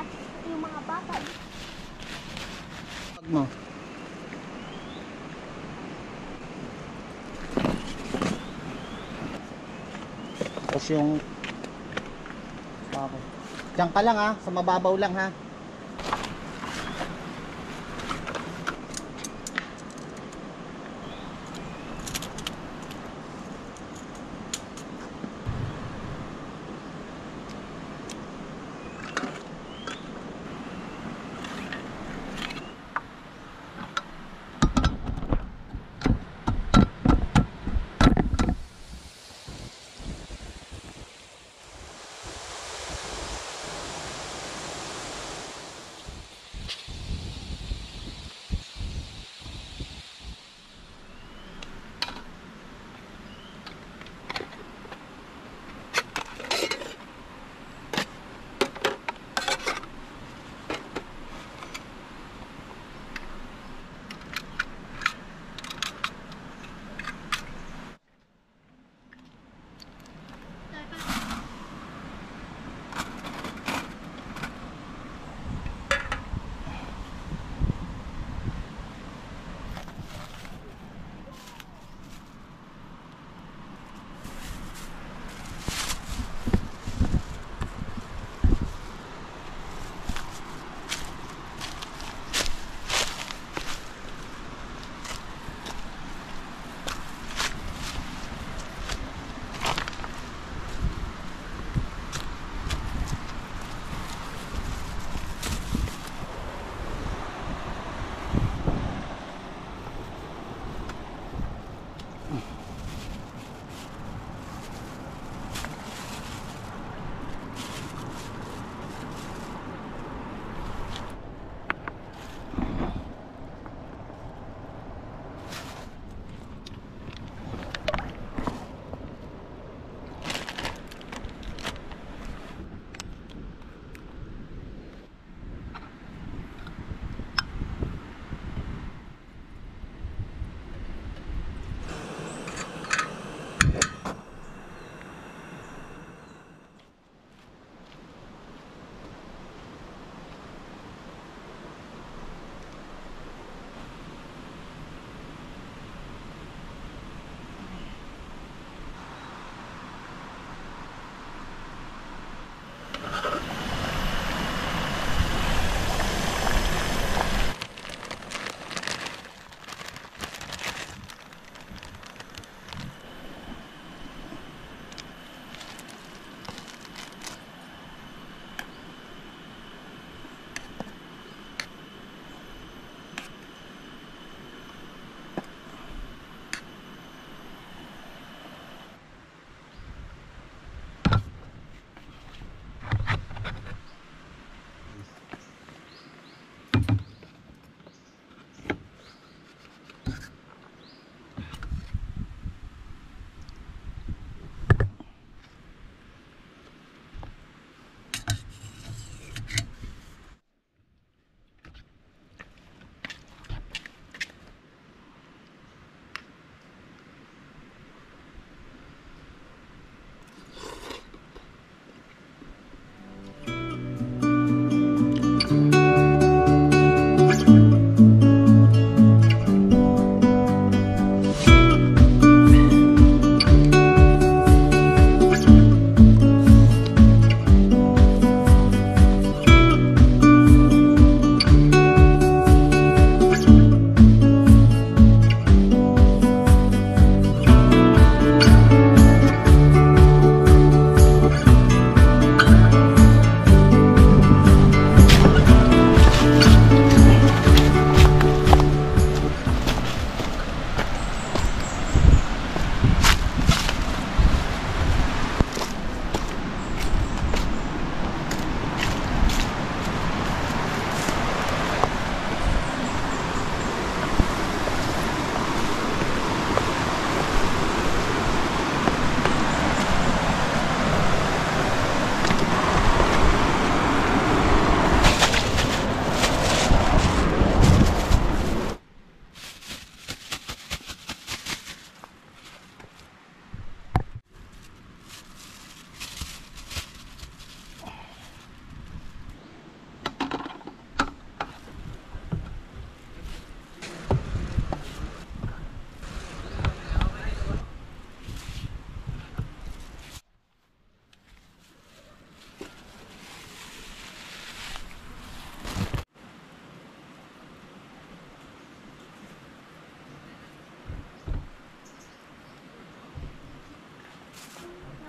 At yung mga bata. Pag mo. Tapos yung okay. Diyan ka lang ha, sa mababaw lang ha.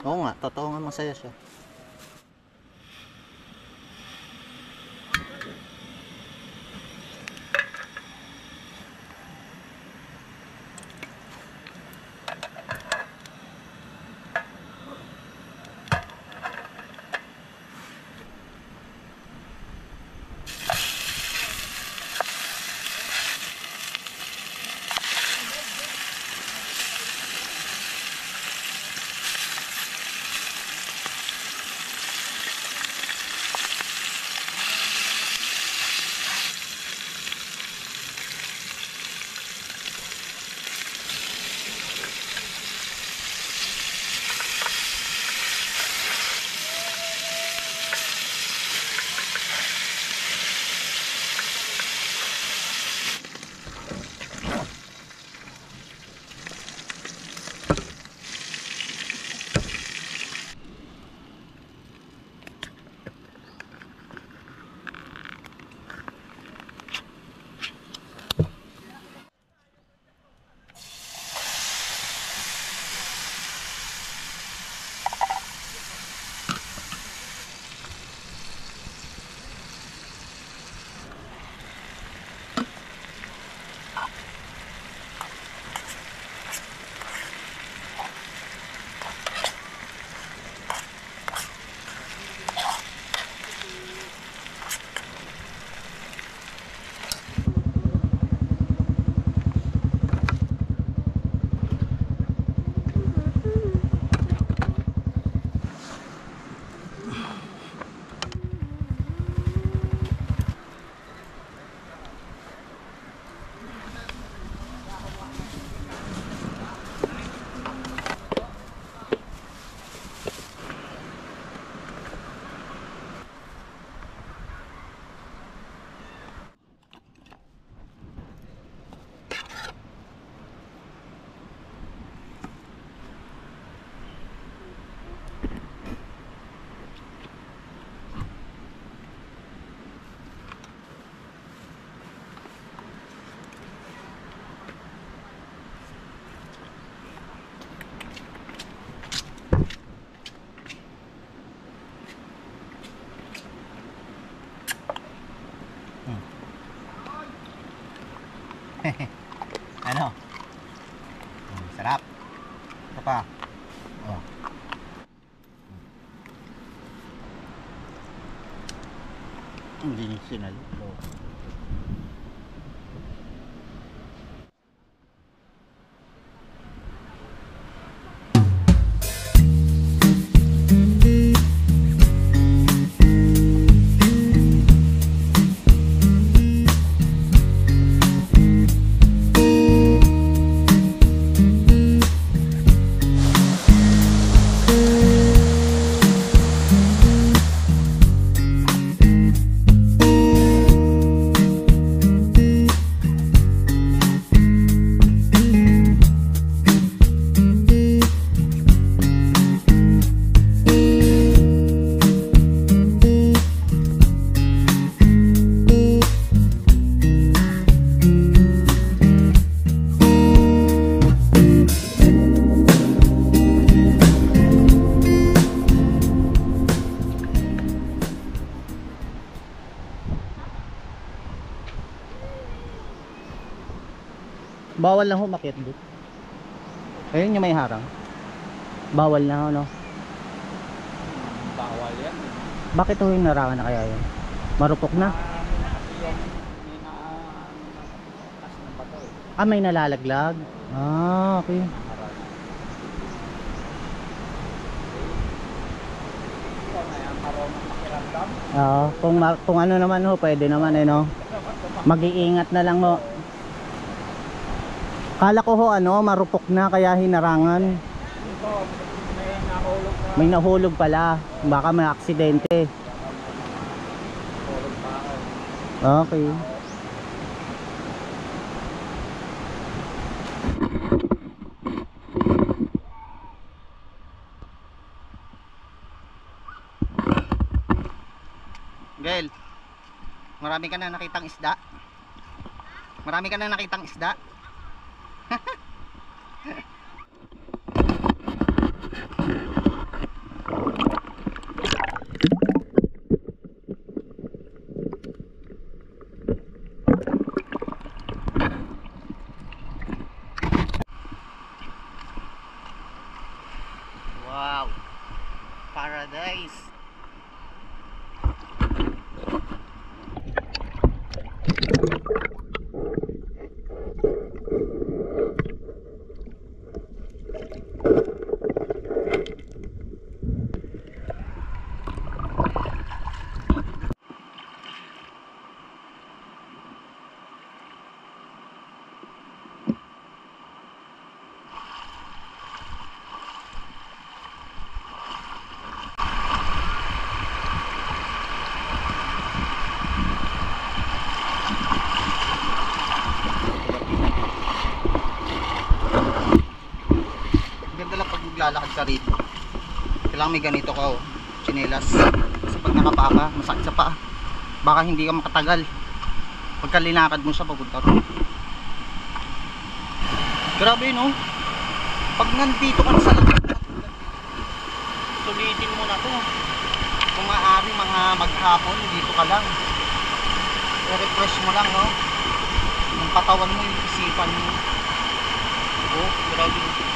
Oo nga, totoo nga masaya siya. Ano? Sarap. Ito pa. Oh. Hindi sinalo. Bawal lang humakyat doon. Ayun yung may harang. Bawal na ano. Bawal yan. Bakit ho yung narangan na kaya yun? Marupok na? Ah, may nalalaglag. Ah, okay. Kung ano naman ho, pwede naman no. Mag-iingat na lang ho. Kala ko ho marupok na kaya hinarangan. May nahulog pala. Baka may aksidente. Okay. Gail, marami ka na nakitang isda? Marami ka na nakitang isda? maglalakad ka rito, kailangan may ganito ka, oh, tsinelas. Kasi pag nakapaa ka, masakit sa paa, baka hindi ka makatagal pagka linakad mo siya papunta ron. Grabe, no? Pag nandito ka na sa labas, sulitin mo na to. Kung maaari mga maghapon, dito ka lang, i-refresh mo lang, no? Yung katawan mo, yung isipan mo. Oh, grabe.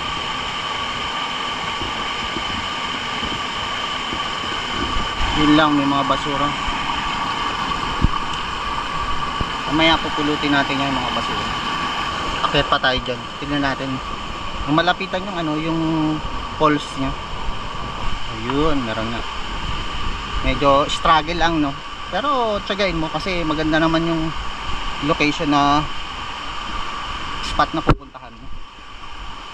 Yun lang, may mga basura. Mamaya pupulutin natin yung mga basura. Akit pa tayo dyan. Tignan natin. Ang malapitan yung ano, yung poles nya. Ayun, meron nga. Medyo struggle lang, no? Pero tsagain mo kasi maganda naman yung location na spot na pupuntahan mo.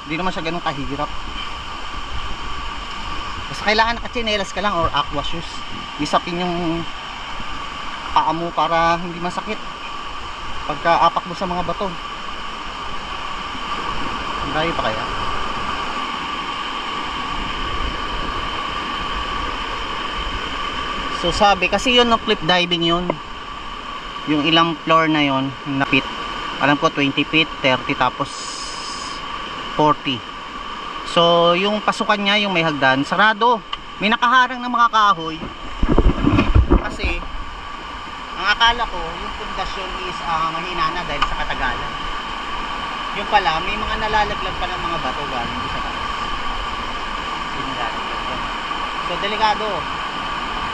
Hindi naman siya ganun kahirap. Basta kailangan nakatsinelas ka lang or aqua shoes. Isapin yung paa mo para hindi masakit pagka apak mo sa mga bato. Ang layo pa kaya? So sabi, kasi yun no, cliff diving yun. Yung ilang floor na yun, na feet. Alam ko 20 feet, 30 tapos 40. So yung pasukan niya, yung may hagdan, sarado. May nakaharang ng mga kahoy. Kasi ang akala ko, yung pundasyon is mahina na dahil sa katagalan. Yung pala, may mga nalalaglag pa ng mga bato galing sa taas. So delikado.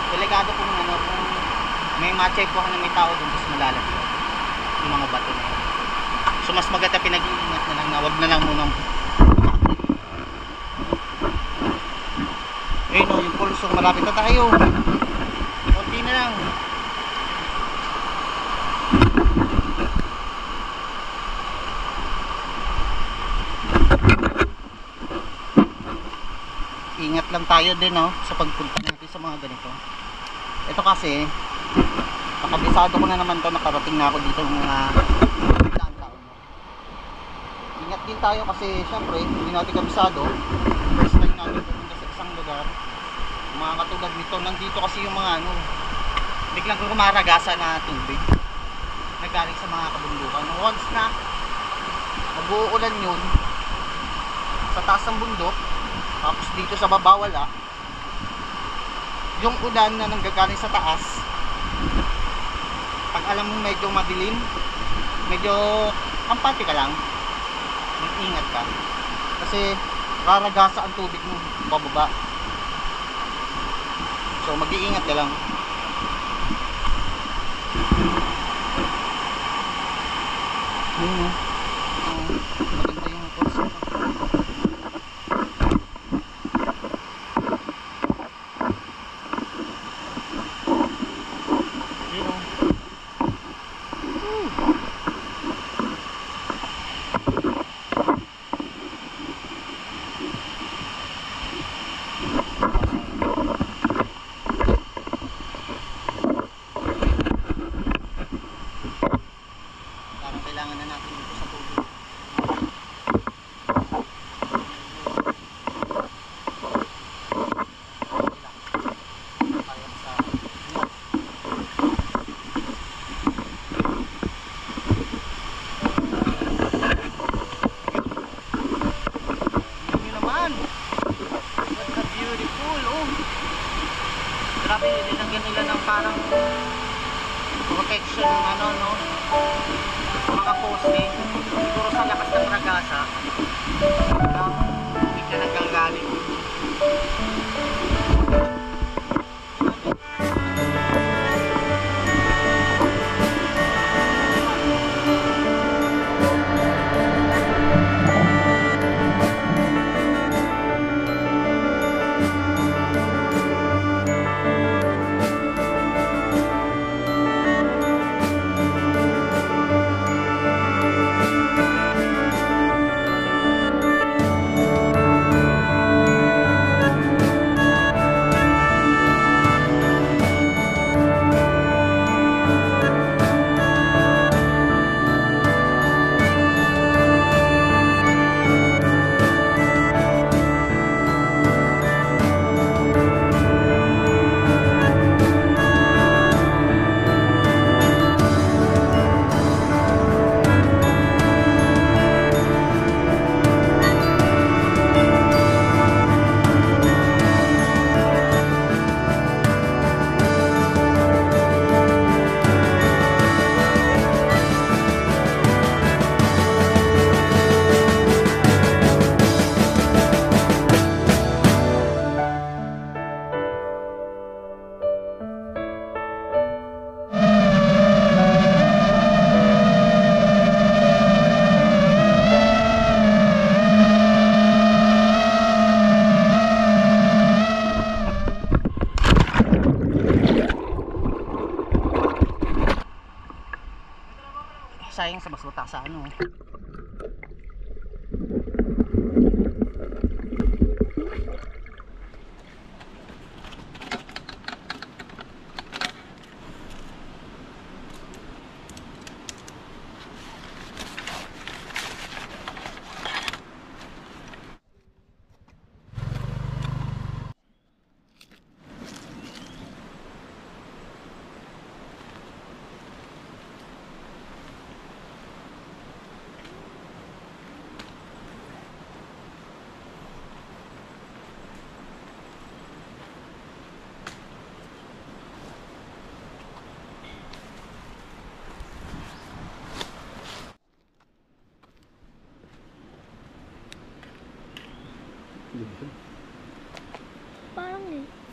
Delikado kung ano, kung may ma-check ko na may tao doon, tapos malalaglag yung mga bato na yun. So mas maganda pinag-iingat na lang na wag na lang munang no, yung pulso, malapit na tayo. Konti na lang. Ingat lang tayo din, no, sa pagpunta natin sa mga ganito. Ito kasi nakabisado ko na naman to, nakarating na ako dito ng mga ilang taon. Ingat din tayo kasi syempre hindi natin kabisado. First time natin pupunta sa isang lugar, mga katulad nito. Nandito kasi yung mga ano, biglang kumaragasa na tubig nagaling sa mga kabundukan. Once na mag-uulan yun sa taas ng bundok, tapos dito sa baba wala, yung ulan na nanggagaling sa taas, pag alam mo medyo madilim, medyo kampante ka lang, mag-ingat ka kasi raragasa ang tubig mo pababa. So mag-iingat ka lang. Maganda yung concept. Kailangan na natin dito sa tubig. Yun naman. What a beautiful. Oh. Grabe, nilagyan nila ng parang protection ano, no? Mga poste, siguro sa lakas ng ragasa hindi ka nagagaling. sa ano. Parang eh.